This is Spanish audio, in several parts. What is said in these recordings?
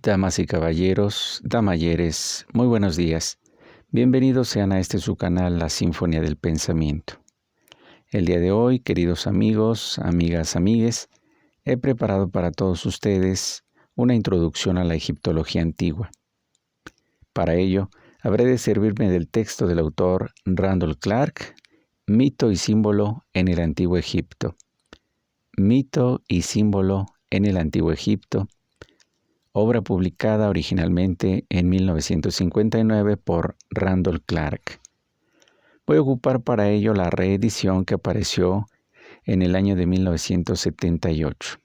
Damas y caballeros, damayeres, muy buenos días. Bienvenidos sean a este su canal, La Sinfonía del Pensamiento. El día de hoy, queridos amigos, amigas, amigues, he preparado para todos ustedes una introducción a la egiptología antigua. Para ello, habré de servirme del texto del autor Randall Clark, Mito y símbolo en el Antiguo Egipto. Mito y símbolo en el Antiguo Egipto, obra publicada originalmente en 1959 por Randall Clark. Voy a ocupar para ello la reedición que apareció en el año de 1978.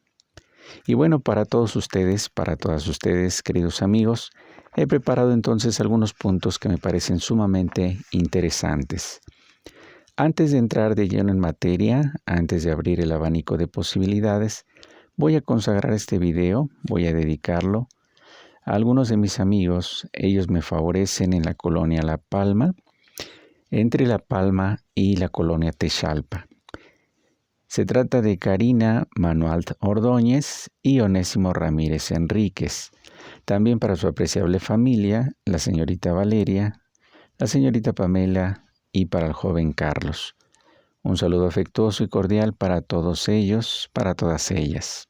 Y bueno, para todos ustedes, para todas ustedes, queridos amigos, he preparado entonces algunos puntos que me parecen sumamente interesantes. Antes de entrar de lleno en materia, antes de abrir el abanico de posibilidades, voy a consagrar este video, voy a dedicarlo a algunos de mis amigos. Ellos me favorecen en la colonia La Palma, entre La Palma y la colonia Texalpa. Se trata de Karina Manuel Ordóñez y Onésimo Ramírez Enríquez. También para su apreciable familia, la señorita Valeria, la señorita Pamela y para el joven Carlos. Un saludo afectuoso y cordial para todos ellos, para todas ellas.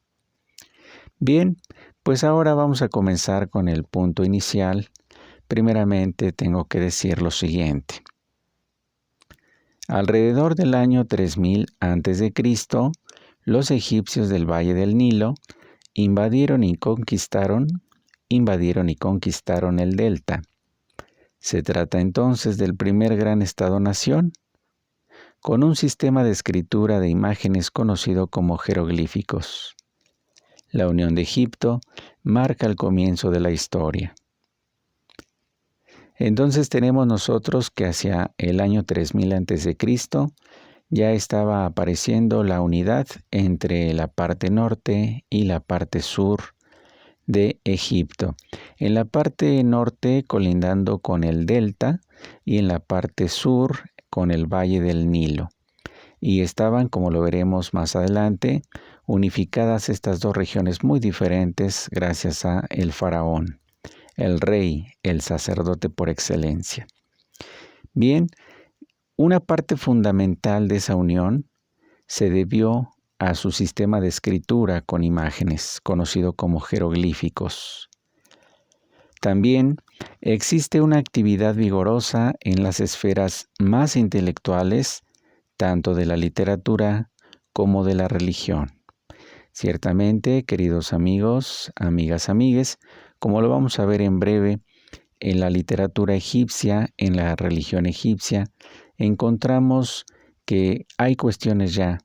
Bien, pues ahora vamos a comenzar con el punto inicial. Primeramente tengo que decir lo siguiente. Alrededor del año 3000 a.C., los egipcios del Valle del Nilo invadieron y conquistaron el delta. Se trata entonces del primer gran estado-nación, con un sistema de escritura de imágenes conocido como jeroglíficos. La unión de Egipto marca el comienzo de la historia. Entonces tenemos nosotros que hacia el año 3000 a.C. ya estaba apareciendo la unidad entre la parte norte y la parte sur de Egipto. En la parte norte colindando con el delta y en la parte sur con el Valle del Nilo. Y estaban, como lo veremos más adelante, unificadas estas dos regiones muy diferentes gracias a el faraón, el rey, el sacerdote por excelencia. Bien, una parte fundamental de esa unión se debió a su sistema de escritura con imágenes, conocido como jeroglíficos. También existe una actividad vigorosa en las esferas más intelectuales, tanto de la literatura como de la religión. Ciertamente, queridos amigos, amigas, amigues, como lo vamos a ver en breve, en la literatura egipcia, en la religión egipcia, encontramos que hay cuestiones ya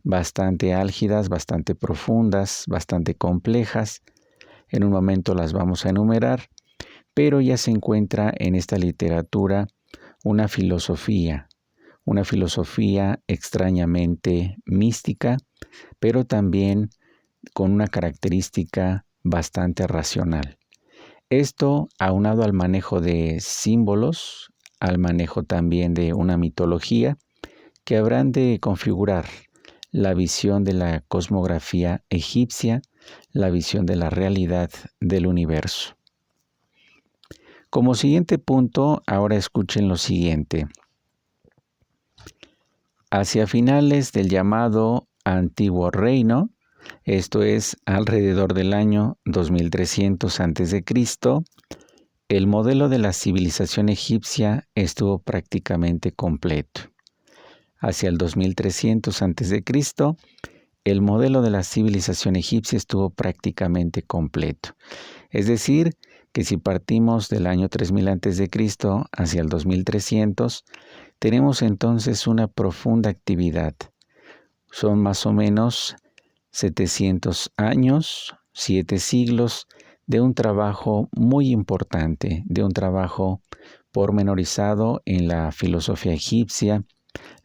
bastante álgidas, bastante profundas, bastante complejas. En un momento las vamos a enumerar, pero ya se encuentra en esta literatura una filosofía extrañamente mística, pero también con una característica bastante racional. Esto aunado al manejo de símbolos, al manejo también de una mitología, que habrán de configurar la visión de la cosmografía egipcia, la visión de la realidad del universo. Como siguiente punto, ahora escuchen lo siguiente. Hacia finales del llamado Antiguo Reino, esto es alrededor del año 2300 a.C., el modelo de la civilización egipcia estuvo prácticamente completo. Hacia el 2300 a.C., el modelo de la civilización egipcia estuvo prácticamente completo. Es decir, que si partimos del año 3000 a.C. hacia el 2300, tenemos entonces una profunda actividad. Son más o menos 700 años, 7 siglos de un trabajo muy importante, de un trabajo pormenorizado en la filosofía egipcia,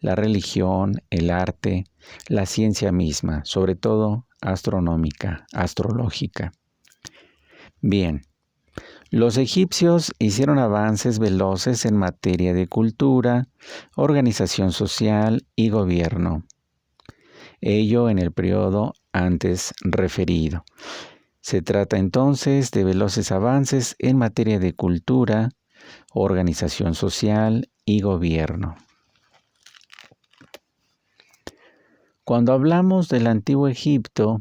la religión, el arte, la ciencia misma, sobre todo astronómica, astrológica. Bien, los egipcios hicieron avances veloces en materia de cultura, organización social y gobierno. Ello en el periodo antes referido. Se trata entonces de veloces avances en materia de cultura, organización social y gobierno. Cuando hablamos del Antiguo Egipto,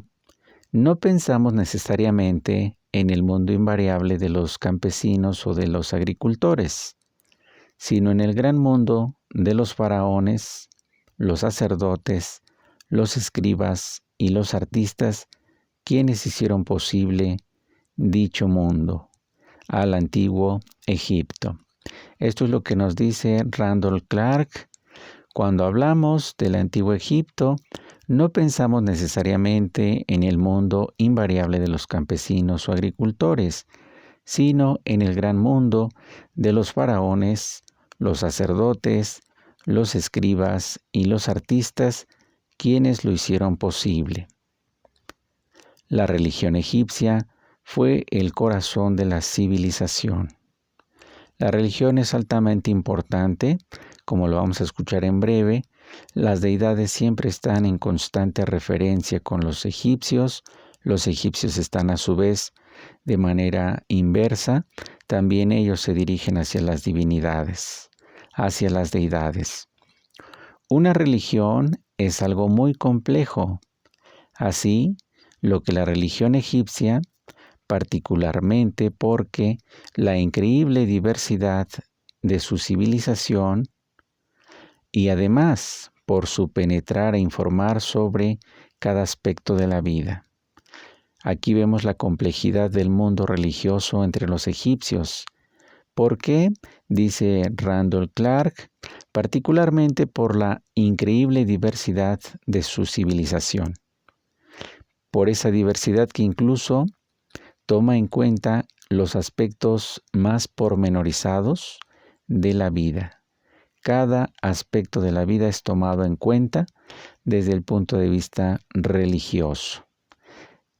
no pensamos necesariamente en el mundo invariable de los campesinos o de los agricultores, sino en el gran mundo de los faraones, los sacerdotes, los escribas y los artistas, quienes hicieron posible dicho mundo, al Antiguo Egipto. Esto es lo que nos dice Randall Clark. Cuando hablamos del Antiguo Egipto, no pensamos necesariamente en el mundo invariable de los campesinos o agricultores, sino en el gran mundo de los faraones, los sacerdotes, los escribas y los artistas, quienes lo hicieron posible. La religión egipcia fue el corazón de la civilización. La religión es altamente importante, como lo vamos a escuchar en breve. Las deidades siempre están en constante referencia con los egipcios están a su vez de manera inversa, también ellos se dirigen hacia las divinidades, hacia las deidades. Una religión es algo muy complejo. Así, lo que la religión egipcia, particularmente porque la increíble diversidad de su civilización y además por su penetrar e informar sobre cada aspecto de la vida. Aquí vemos la complejidad del mundo religioso entre los egipcios. ¿Por qué? Dice Randall Clark, particularmente por la increíble diversidad de su civilización. Por esa diversidad que incluso toma en cuenta los aspectos más pormenorizados de la vida. Cada aspecto de la vida es tomado en cuenta desde el punto de vista religioso.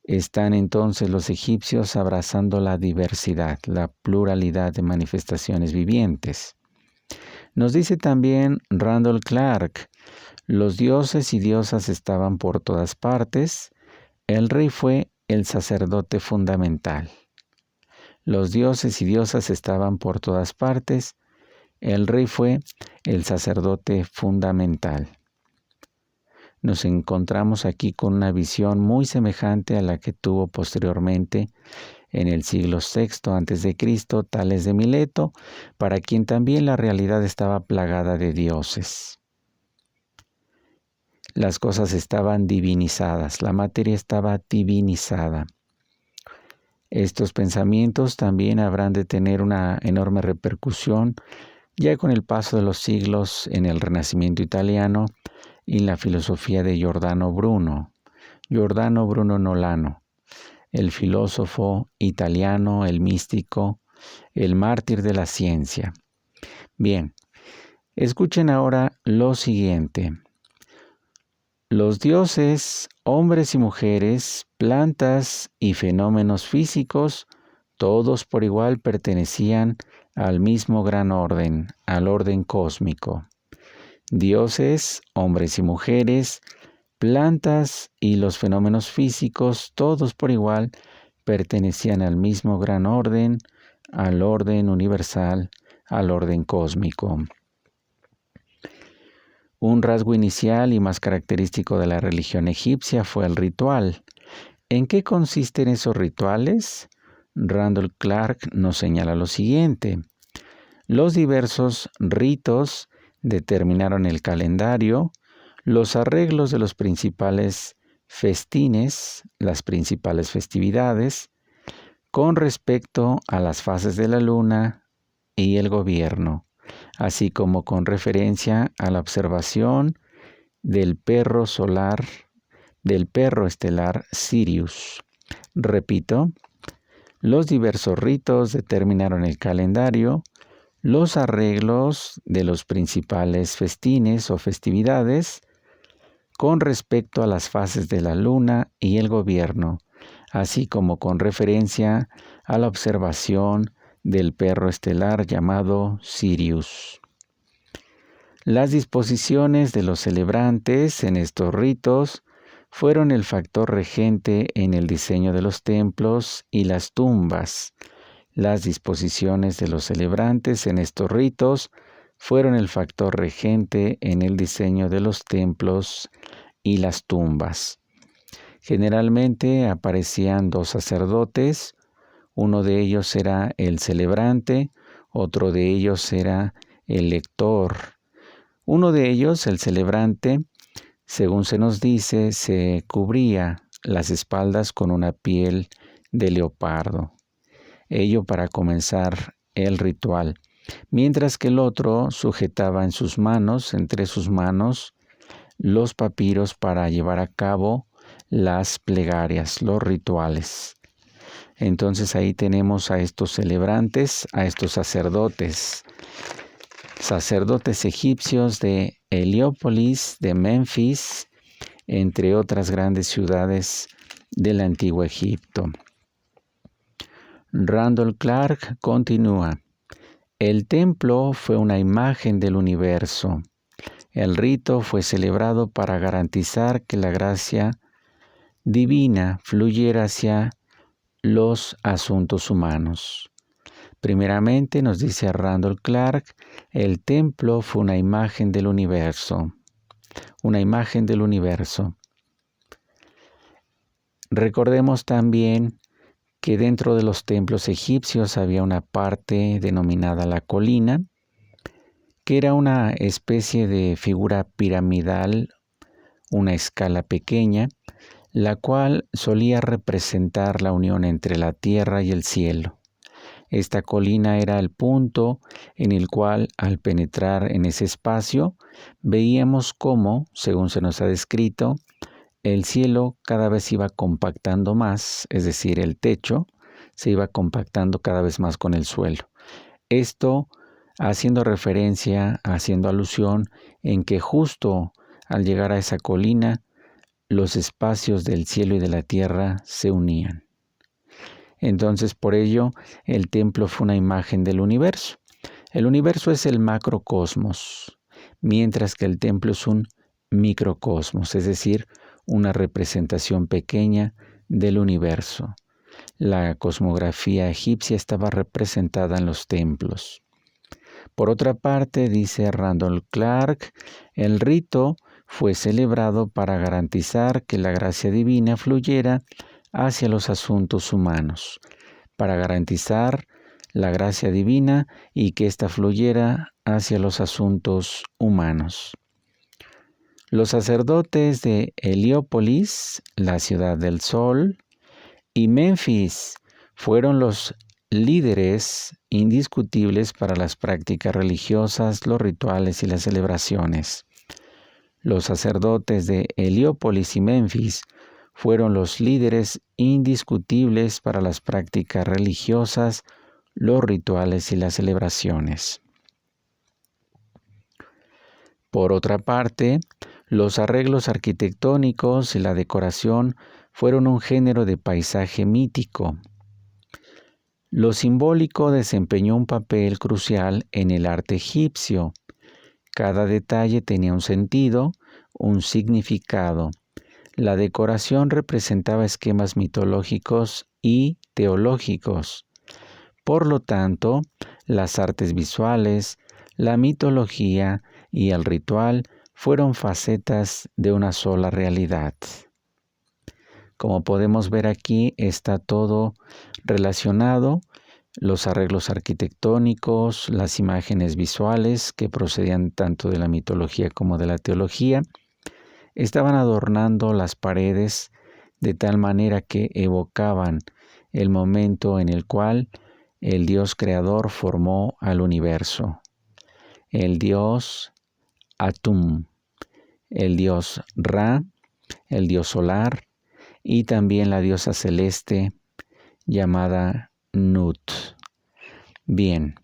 Están entonces los egipcios abrazando la diversidad, la pluralidad de manifestaciones vivientes. Nos dice también Randall Clark, los dioses y diosas estaban por todas partes, el rey fue el sacerdote fundamental. Los dioses y diosas estaban por todas partes, el rey fue el sacerdote fundamental. Nos encontramos aquí con una visión muy semejante a la que tuvo posteriormente en el siglo VI a.C. Tales de Mileto, para quien también la realidad estaba plagada de dioses. Las cosas estaban divinizadas, la materia estaba divinizada. Estos pensamientos también habrán de tener una enorme repercusión ya con el paso de los siglos en el Renacimiento italiano y la filosofía de Giordano Bruno Nolano, el filósofo italiano, el místico, el mártir de la ciencia. Bien, escuchen ahora lo siguiente. Los dioses, hombres y mujeres, plantas y fenómenos físicos, todos por igual pertenecían al mismo gran orden, al orden cósmico. Dioses, hombres y mujeres, plantas y los fenómenos físicos, todos por igual, pertenecían al mismo gran orden, al orden universal, al orden cósmico. Un rasgo inicial y más característico de la religión egipcia fue el ritual. ¿En qué consisten esos rituales? Randall Clark nos señala lo siguiente. Los diversos ritos determinaron el calendario, los arreglos de los principales festines, las principales festividades, con respecto a las fases de la luna y el gobierno, así como con referencia a la observación del perro solar, del perro estelar Sirius. Repito, los diversos ritos determinaron el calendario, los arreglos de los principales festines o festividades con respecto a las fases de la luna y el gobierno, así como con referencia a la observación del perro estelar llamado Sirius. Las disposiciones de los celebrantes en estos ritos fueron el factor regente en el diseño de los templos y las tumbas. Las disposiciones de los celebrantes en estos ritos fueron el factor regente en el diseño de los templos y las tumbas. Generalmente aparecían dos sacerdotes, uno de ellos era el celebrante, otro de ellos era el lector. Uno de ellos, el celebrante, según se nos dice, se cubría las espaldas con una piel de leopardo, ello para comenzar el ritual, mientras que el otro sujetaba entre sus manos, los papiros para llevar a cabo las plegarias, los rituales. Entonces ahí tenemos a estos celebrantes, a estos sacerdotes egipcios de Heliópolis, de Memphis, entre otras grandes ciudades del antiguo Egipto. Randall Clark continúa: el templo fue una imagen del universo. El rito fue celebrado para garantizar que la gracia divina fluyera hacia los asuntos humanos. Primeramente, nos dice Randall Clark, el templo fue una imagen del universo. Una imagen del universo. Recordemos también que dentro de los templos egipcios había una parte denominada la colina, que era una especie de figura piramidal, una escala pequeña, la cual solía representar la unión entre la tierra y el cielo. Esta colina era el punto en el cual, al penetrar en ese espacio, veíamos cómo, según se nos ha descrito, el cielo cada vez iba compactando más, es decir, el techo se iba compactando cada vez más con el suelo. Esto haciendo referencia, haciendo alusión en que justo al llegar a esa colina, los espacios del cielo y de la tierra se unían. Entonces, por ello, el templo fue una imagen del universo. El universo es el macrocosmos, mientras que el templo es un microcosmos, es decir, una representación pequeña del universo. La cosmografía egipcia estaba representada en los templos. Por otra parte, dice Randall Clark, el rito fue celebrado para garantizar que la gracia divina fluyera hacia los asuntos humanos, para garantizar la gracia divina y que ésta fluyera hacia los asuntos humanos. Los sacerdotes de Heliópolis, la ciudad del sol, y Memphis fueron los líderes indiscutibles para las prácticas religiosas, los rituales y las celebraciones. Los sacerdotes de Heliópolis y Memphis fueron los líderes indiscutibles para las prácticas religiosas, los rituales y las celebraciones. Por otra parte, los arreglos arquitectónicos y la decoración fueron un género de paisaje mítico. Lo simbólico desempeñó un papel crucial en el arte egipcio. Cada detalle tenía un sentido, un significado. La decoración representaba esquemas mitológicos y teológicos. Por lo tanto, las artes visuales, la mitología y el ritual fueron facetas de una sola realidad. Como podemos ver aquí, está todo relacionado, los arreglos arquitectónicos, las imágenes visuales que procedían tanto de la mitología como de la teología, estaban adornando las paredes de tal manera que evocaban el momento en el cual el Dios creador formó al universo. El Dios Atum, el Dios Ra, el Dios solar y también la diosa celeste llamada Nut. Bien,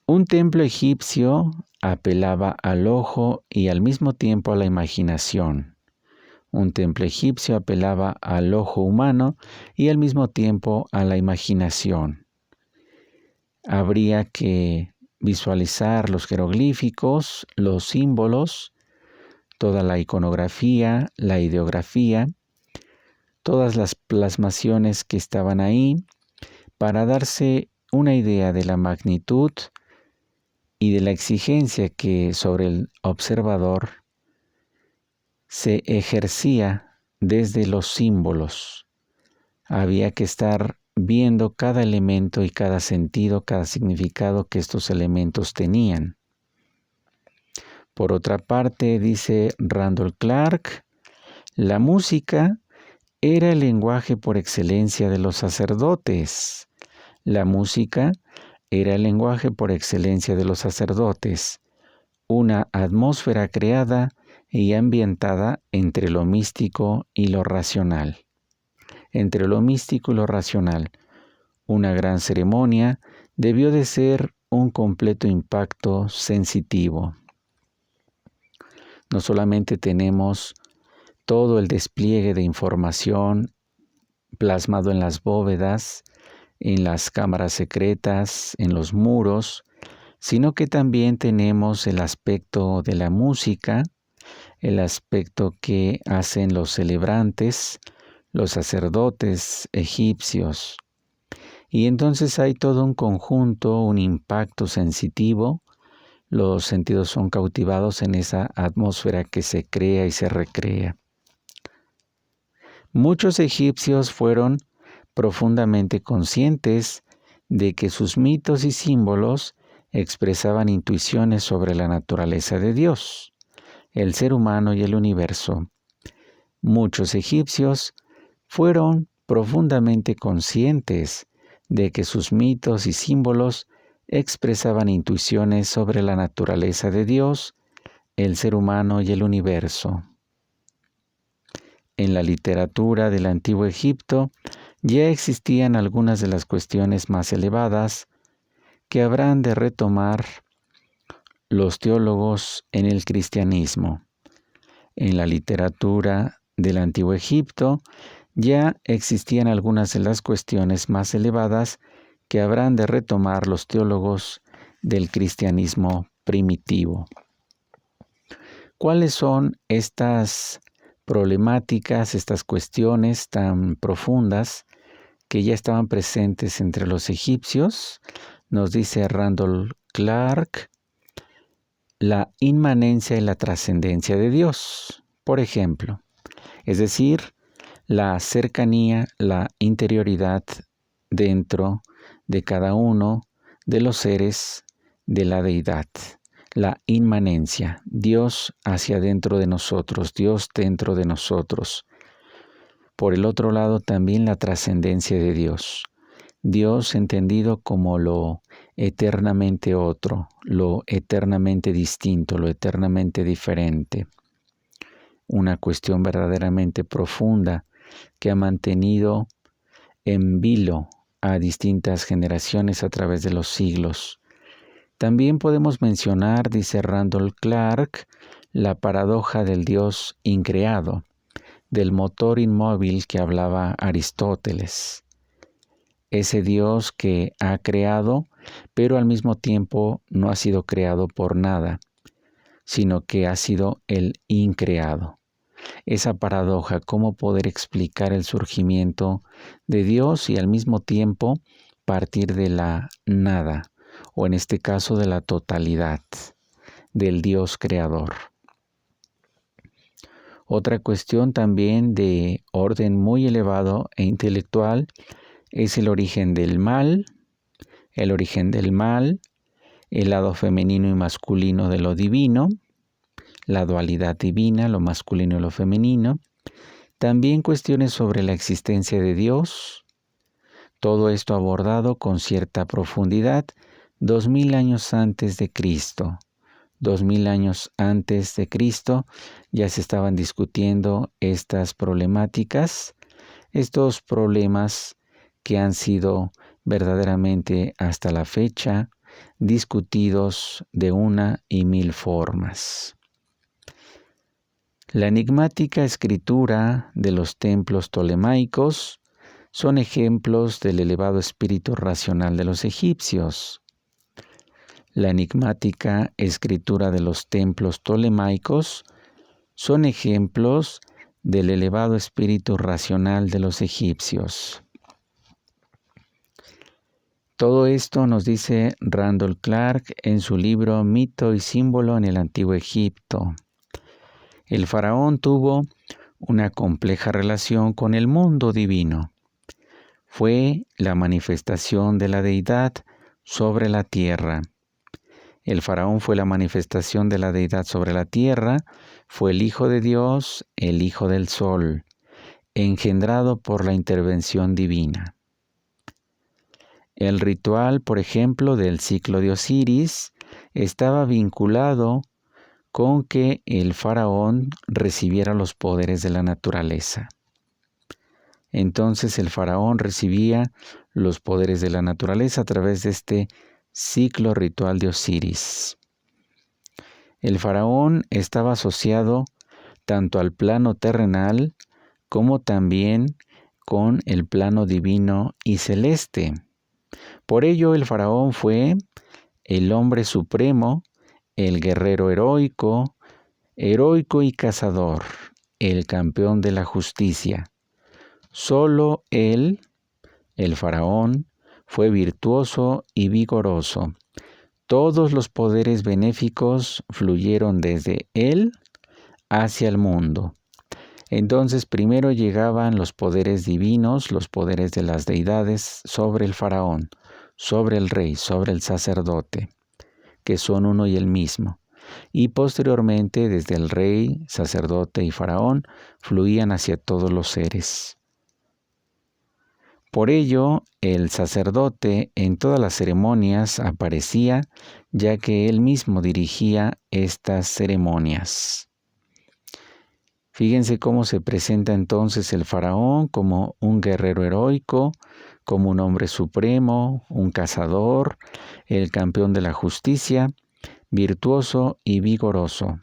un templo egipcio apelaba al ojo y al mismo tiempo a la imaginación. Un templo egipcio apelaba al ojo humano y al mismo tiempo a la imaginación. Habría que visualizar los jeroglíficos, los símbolos, toda la iconografía, la ideografía, todas las plasmaciones que estaban ahí, para darse una idea de la magnitud y de la exigencia que sobre el observador se ejercía desde los símbolos. Había que estar viendo cada elemento y cada sentido, cada significado que estos elementos tenían. Por otra parte, dice Randall Clark, la música era el lenguaje por excelencia de los sacerdotes. La música era el lenguaje por excelencia de los sacerdotes, una atmósfera creada y ambientada entre lo místico y lo racional. Entre lo místico y lo racional, una gran ceremonia debió de ser un completo impacto sensitivo. No solamente tenemos todo el despliegue de información plasmado en las bóvedas, en las cámaras secretas, en los muros, sino que también tenemos el aspecto de la música, el aspecto que hacen los celebrantes, los sacerdotes egipcios. Y entonces hay todo un conjunto, un impacto sensitivo. Los sentidos son cautivados en esa atmósfera que se crea y se recrea. Muchos egipcios fueron profundamente conscientes de que sus mitos y símbolos expresaban intuiciones sobre la naturaleza de Dios, el ser humano y el universo. Muchos egipcios fueron profundamente conscientes de que sus mitos y símbolos expresaban intuiciones sobre la naturaleza de Dios, el ser humano y el universo. En la literatura del Antiguo Egipto ya existían algunas de las cuestiones más elevadas que habrán de retomar los teólogos en el cristianismo. En la literatura del Antiguo Egipto ya existían algunas de las cuestiones más elevadas que habrán de retomar los teólogos del cristianismo primitivo. ¿Cuáles son estas problemáticas, estas cuestiones tan profundas que ya estaban presentes entre los egipcios? Nos dice Randall Clark, la inmanencia y la trascendencia de Dios, por ejemplo, es decir, la cercanía, la interioridad dentro de cada uno de los seres de la deidad. La inmanencia, Dios hacia dentro de nosotros, Dios dentro de nosotros. Por el otro lado, también la trascendencia de Dios. Dios entendido como lo eternamente otro, lo eternamente distinto, lo eternamente diferente. Una cuestión verdaderamente profunda que ha mantenido en vilo a distintas generaciones a través de los siglos. También podemos mencionar, dice Randall Clark, la paradoja del Dios increado, del motor inmóvil que hablaba Aristóteles. Ese Dios que ha creado, pero al mismo tiempo no ha sido creado por nada, sino que ha sido el increado. Esa paradoja, cómo poder explicar el surgimiento de Dios y al mismo tiempo partir de la nada, o en este caso de la totalidad, del Dios creador. Otra cuestión también de orden muy elevado e intelectual es el origen del mal, el lado femenino y masculino de lo divino, la dualidad divina, lo masculino y lo femenino. También cuestiones sobre la existencia de Dios. Todo esto abordado con cierta profundidad 2000 años antes de Cristo. 2000 años antes de Cristo ya se estaban discutiendo estas problemáticas, estos problemas que han sido verdaderamente hasta la fecha discutidos de una y mil formas. La enigmática escritura de los templos ptolemaicos son ejemplos del elevado espíritu racional de los egipcios. La enigmática escritura de los templos ptolemaicos son ejemplos del elevado espíritu racional de los egipcios. Todo esto nos dice Randall Clark en su libro Mito y Símbolo en el Antiguo Egipto. El faraón tuvo una compleja relación con el mundo divino. Fue la manifestación de la deidad sobre la tierra. El faraón fue la manifestación de la deidad sobre la tierra, fue el Hijo de Dios, el Hijo del Sol, engendrado por la intervención divina. El ritual, por ejemplo, del ciclo de Osiris estaba vinculado con que el faraón recibiera los poderes de la naturaleza. Entonces el faraón recibía los poderes de la naturaleza a través de este ciclo ritual de Osiris. El faraón estaba asociado tanto al plano terrenal como también con el plano divino y celeste. Por ello el faraón fue el hombre supremo, el guerrero heroico y cazador, el campeón de la justicia. Solo él, el faraón, fue virtuoso y vigoroso. Todos los poderes benéficos fluyeron desde él hacia el mundo. Entonces primero llegaban los poderes divinos, los poderes de las deidades sobre el faraón, sobre el rey, sobre el sacerdote, que son uno y el mismo. Y posteriormente desde el rey, sacerdote y faraón fluían hacia todos los seres. Por ello, el sacerdote en todas las ceremonias aparecía, ya que él mismo dirigía estas ceremonias. Fíjense cómo se presenta entonces el faraón como un guerrero heroico, como un hombre supremo, un cazador, el campeón de la justicia, virtuoso y vigoroso.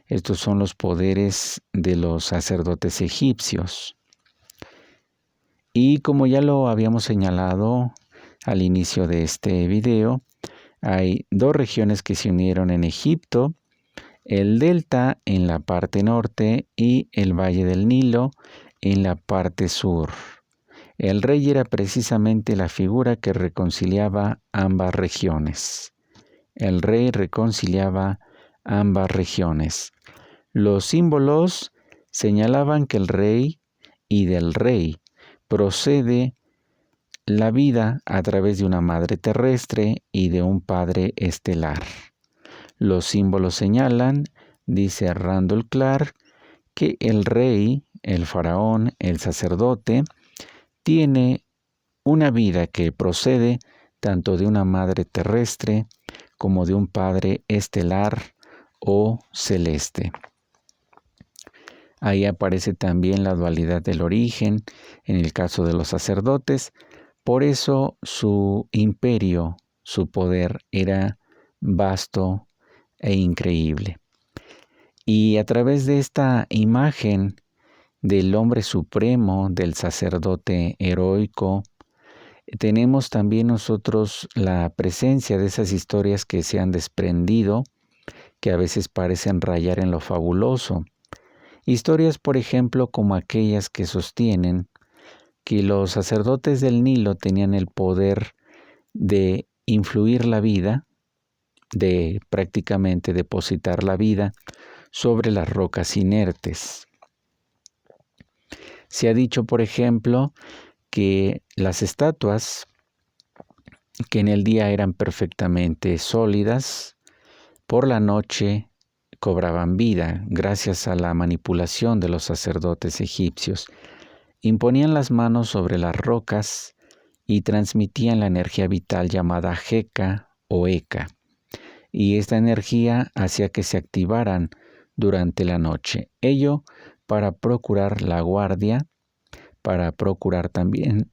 Estos son los poderes de los sacerdotes egipcios. Y como ya lo habíamos señalado al inicio de este video, hay dos regiones que se unieron en Egipto, el delta en la parte norte y el valle del Nilo en la parte sur. El rey era precisamente la figura que reconciliaba ambas regiones. El rey reconciliaba ambas regiones. Los símbolos señalaban que el rey y del rey procede la vida a través de una madre terrestre y de un padre estelar. Los símbolos señalan, dice Randall Clark, que el rey, el faraón, el sacerdote, tiene una vida que procede tanto de una madre terrestre como de un padre estelar o celeste. Ahí aparece también la dualidad del origen en el caso de los sacerdotes. Por eso su imperio, su poder era vasto e increíble. Y a través de esta imagen del hombre supremo, del sacerdote heroico, tenemos también nosotros la presencia de esas historias que se han desprendido, que a veces parecen rayar en lo fabuloso. Historias, por ejemplo, como aquellas que sostienen que los sacerdotes del Nilo tenían el poder de influir la vida, de prácticamente depositar la vida sobre las rocas inertes. Se ha dicho, por ejemplo, que las estatuas, que en el día eran perfectamente sólidas, por la noche cobraban vida gracias a la manipulación de los sacerdotes egipcios. Imponían las manos sobre las rocas y transmitían la energía vital llamada Heka o Eka. Y esta energía hacía que se activaran durante la noche. Ello para procurar la guardia, para procurar también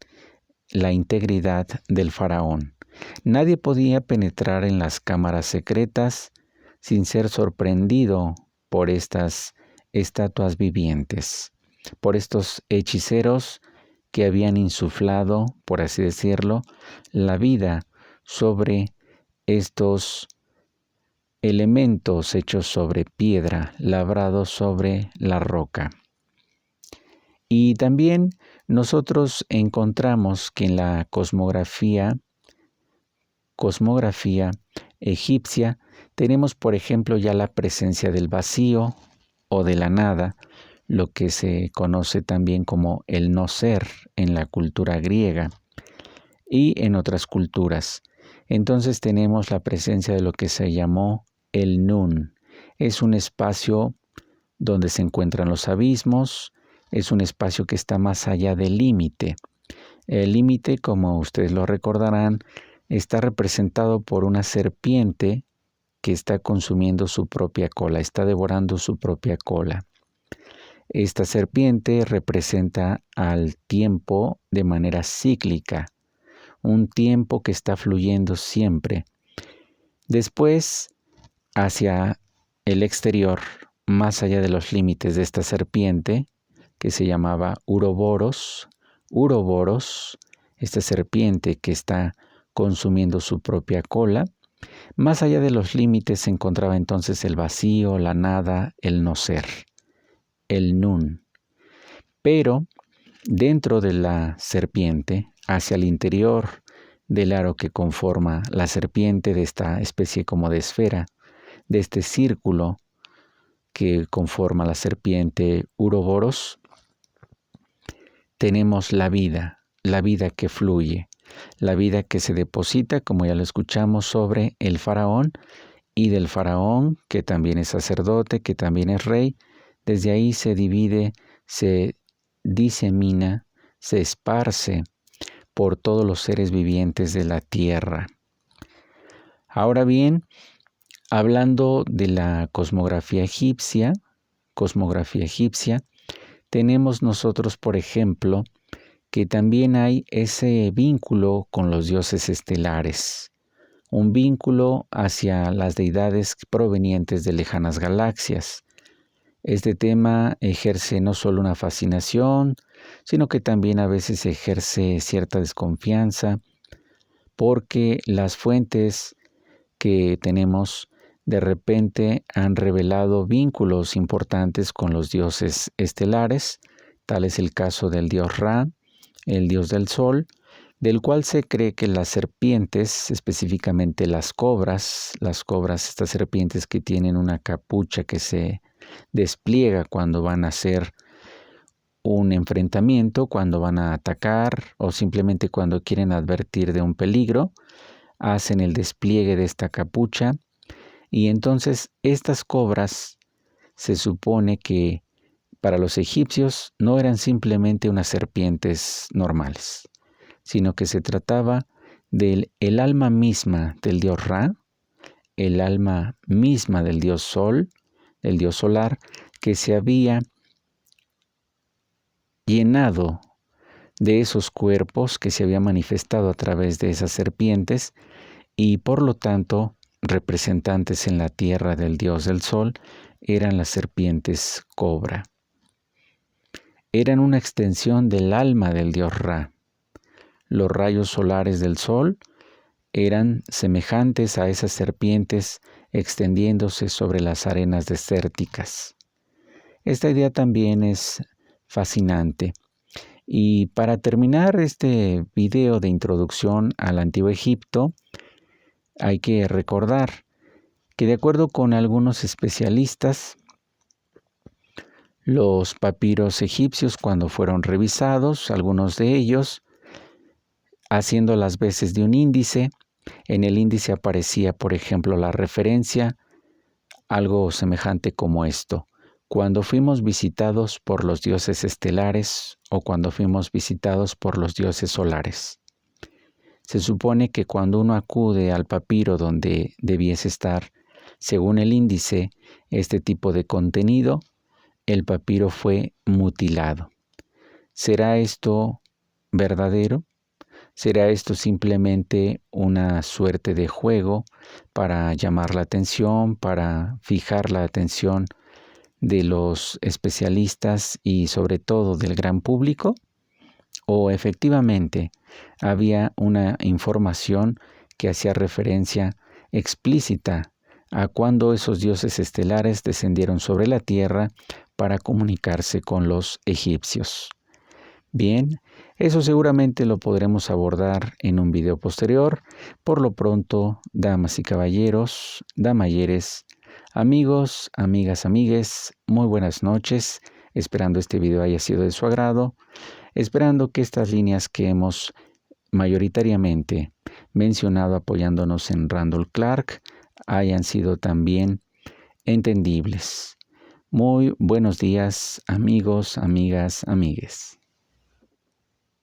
la integridad del faraón. Nadie podía penetrar en las cámaras secretas sin ser sorprendido por estas estatuas vivientes, por estos hechiceros que habían insuflado, por así decirlo, la vida sobre estos elementos hechos sobre piedra, labrados sobre la roca. Y también nosotros encontramos que en la cosmografía egipcia tenemos, por ejemplo, ya la presencia del vacío o de la nada, lo que se conoce también como el no ser en la cultura griega y en otras culturas. Entonces tenemos la presencia de lo que se llamó el Nun. Es un espacio donde se encuentran los abismos, es un espacio que está más allá del límite. El límite, como ustedes lo recordarán, está representado por una serpiente que está consumiendo su propia cola, está devorando su propia cola. Esta serpiente representa al tiempo de manera cíclica, un tiempo que está fluyendo siempre. Después, hacia el exterior, más allá de los límites de esta serpiente, que se llamaba Uroboros, esta serpiente que está consumiendo su propia cola, más allá de los límites se encontraba entonces el vacío, la nada, el no ser, el Nun. Pero dentro de la serpiente, hacia el interior del aro que conforma la serpiente, de esta especie como de esfera, de este círculo que conforma la serpiente Uroboros, tenemos la vida que fluye, la vida que se deposita, como ya lo escuchamos, sobre el faraón, y del faraón, que también es sacerdote, que también es rey. Desde ahí se divide, se disemina, se esparce por todos los seres vivientes de la tierra. Ahora bien, hablando de la cosmografía egipcia, tenemos nosotros, por ejemplo, que también hay ese vínculo con los dioses estelares, un vínculo hacia las deidades provenientes de lejanas galaxias. Este tema ejerce no solo una fascinación, sino que también a veces ejerce cierta desconfianza, porque las fuentes que tenemos de repente han revelado vínculos importantes con los dioses estelares. Tal es el caso del dios Ra, el dios del sol, del cual se cree que las serpientes, específicamente las cobras, estas serpientes que tienen una capucha que se despliega cuando van a hacer un enfrentamiento, cuando van a atacar o simplemente cuando quieren advertir de un peligro, hacen el despliegue de esta capucha. Y entonces estas cobras se supone que para los egipcios no eran simplemente unas serpientes normales, sino que se trataba del alma misma del dios Ra, el alma misma del dios Sol, del dios solar, que se había llenado de esos cuerpos, que se había manifestado a través de esas serpientes, y por lo tanto representantes en la tierra del dios del sol eran las serpientes cobra. Eran una extensión del alma del dios Ra. Los rayos solares del sol eran semejantes a esas serpientes extendiéndose sobre las arenas desérticas. Esta idea también es fascinante. Y para terminar este video de introducción al Antiguo Egipto, hay que recordar que de acuerdo con algunos especialistas, los papiros egipcios, cuando fueron revisados, algunos de ellos, haciendo las veces de un índice, en el índice aparecía, por ejemplo, la referencia, algo semejante como esto: cuando fuimos visitados por los dioses estelares o cuando fuimos visitados por los dioses solares. Se supone que cuando uno acude al papiro donde debiese estar, según el índice, este tipo de contenido, el papiro fue mutilado. ¿Será esto verdadero? ¿Será esto simplemente una suerte de juego para llamar la atención, para fijar la atención de los especialistas y sobre todo del gran público? ¿O efectivamente había una información que hacía referencia explícita a cuando esos dioses estelares descendieron sobre la tierra para comunicarse con los egipcios. Bien, eso seguramente lo podremos abordar en un video posterior. Por lo pronto, damas y caballeros, damayeres, amigos, amigas, amigues, muy buenas noches, esperando este video haya sido de su agrado, esperando que estas líneas que hemos mayoritariamente mencionado apoyándonos en Randall Clark hayan sido también entendibles. Muy buenos días, amigos, amigas, amigues.